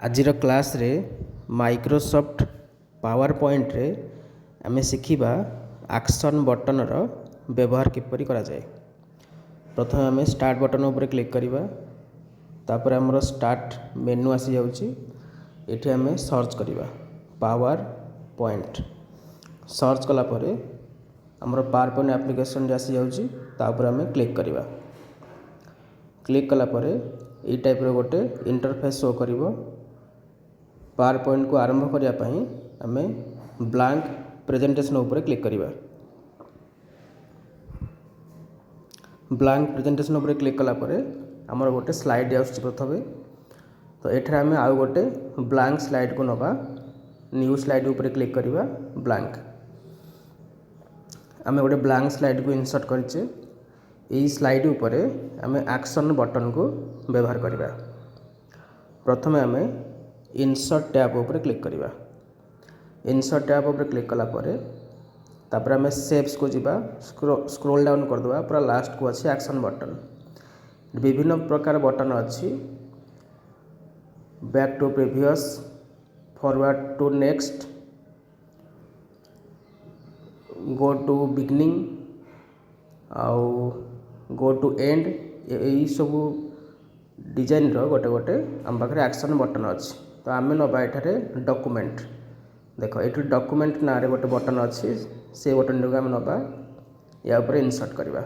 आजिर class रे Microsoft power point रे आमे शिखिबा एक्शन बटन रो व्यवहार किपरि करा जाए। प्रथम आमे स्टार्ट बटन ऊपर क्लिक करिबा, तापर हमर स्टार्ट मेनू आसी जाउची। एठी आमे सर्च करिबा पावर पॉइंट। सर्च कला परे हमर पावर पॉइंट एप्लीकेशन रे आसी जाउची, ता ऊपर आमे क्लिक करिबा। क्लिक कला परे ई टाइप रो गोटे इंटरफेस शो करिवो। पावर पॉइंट को आरंभ करिया पई आमे ब्लैंक प्रेजेंटेशन ऊपर क्लिक करिबा। ब्लैंक प्रेजेंटेशन ऊपर क्लिक कला परे हमर गोटे स्लाइड आउछ प्रथमे। तो एठरे आमे आउ गोटे ब्लैंक स्लाइड को नबा। न्यू स्लाइड ऊपर क्लिक करिबा ब्लैंक। आमे गोटे ब्लैंक स्लाइड को इंसर्ट करिचे। एई स्लाइड ऊपर आमे एक्शन बटन को व्यवहार करिबा। प्रथमे आमे इंसर्ट टैब ऊपर क्लिक करिबा। इंसर्ट टैब ऊपर क्लिक कला परे तापर आमे शेप्स को जिबा, स्क्रोल डाउन कर दबा, पूरा लास्ट को अछि एक्शन बटन। विभिन्न प्रकार बटन अछि, back to previous, forward to next, go to beginning आउ गो टू एंड। यही सब डिजाइन रो गोटे गोटे हम पाखरे एक्शन बटन अछि। तो आमे नबा एठारे डॉक्यूमेंट। देखो एठी डॉक्यूमेंट ना रे गोटे बटन अछि, से बटन को आमे नबा, या ऊपर इंसर्ट करिबा।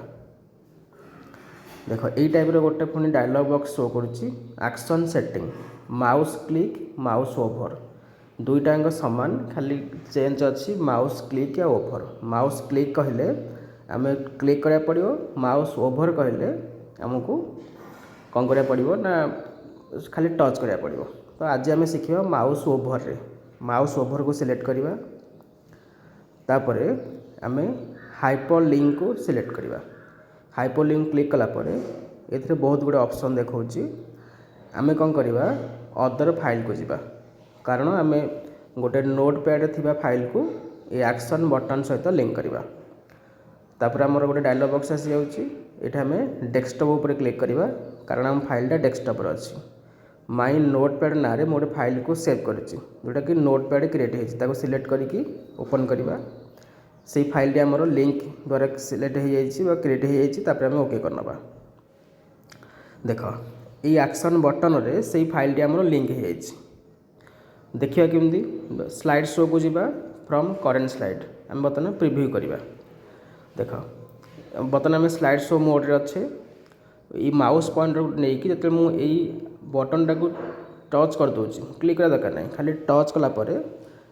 देखो एई टाइप रो गोटे पुनी डायलॉग बॉक्स शो करूची। Action setting, mouse click, mouse over, दुईटांग समान, खाली चेंज अछि माउस क्लिक या ओवर। माउस क्लिक कहले आमे क्लिक करिया पड़ियो, माउस ओवर कहले हमकु कोन करिया पड़ियो ना खाली टच करिया पड़ियो। तो आज आमे शिखिबा माउस ओवर रे। माउस ओवर को सिलेक्ट करिबा, तापरे आमे हाइपरलिंक को सिलेक्ट करिबा। हाइपरलिंक क्लिक कला परे एथिरे बहुत गुडे ऑप्शन देखौची। आमे कोन करिबा अदर फाइल को जिबा, कारण आमे गोटे नोटपैड रे थिबा फाइल को ए एक्शन बटन सहित लिंक करिबा। तापर हमर गोटे डायलॉग बॉक्स आसी जाउची। एठा हमें डेस्कटॉप ऊपर क्लिक करिबा, कारण हम फाइलटा डेस्कटॉप रे अछि। माई नोटपैड ना रे मोटे फाइल को सेव करिछि, जोटा कि नोटपैड क्रिएट हेछि, ताको सिलेक्ट करिकि ओपन करिबा। सेई फाइल हमर लिंक द्वारा सिलेक्ट हे जाइछि बा क्रिएट हे जाइछि। तापर हम ओके करनबा। देखो ई एक्शन बटन रे सेई फाइल हमर लिंक हे जाइछि। देखिया केमदी स्लाइड शो को जिबा, फ्रॉम करेंट स्लाइड हम बतन प्रीव्यू करिबा। देखो बतन आम स्लाइड शो मोड रे अच्छे। ये माउस पॉइंटर नहीं कि जो मुझे बटन टाक टच कर दूँ, क्लिक करा दरकार नहीं, खाली टच कला परे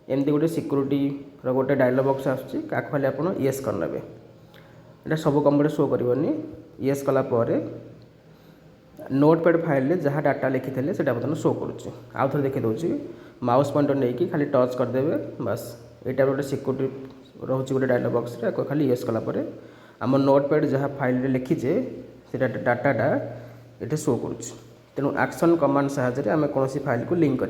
एमती गोटे सिक्यूरीटी गोटे डायलॉग बॉक्स आसुची। काक खाली आप येस करने, ये सब कंप्यूटर शो करनी। येस कला परे नोटपैड फाइल रे जहाँ डाटा लिखी से बर्तमान शो करुच्ची। आउ थे देखी दूसरी माउस पॉइंटर नहीं कि खाली टच करदे, बस यहाँ गोटे सिक्यूरीटी रोचे गोटे डायलॉग बॉक्स रे। खाली येस कला परे आम नोटपैड जहाँ फाइल रे लिखीचे से डाटाटा ये शो करुच्ची। तेणु एक्शन कमांड साहाय्य आम कौन फाइल को लिंक कर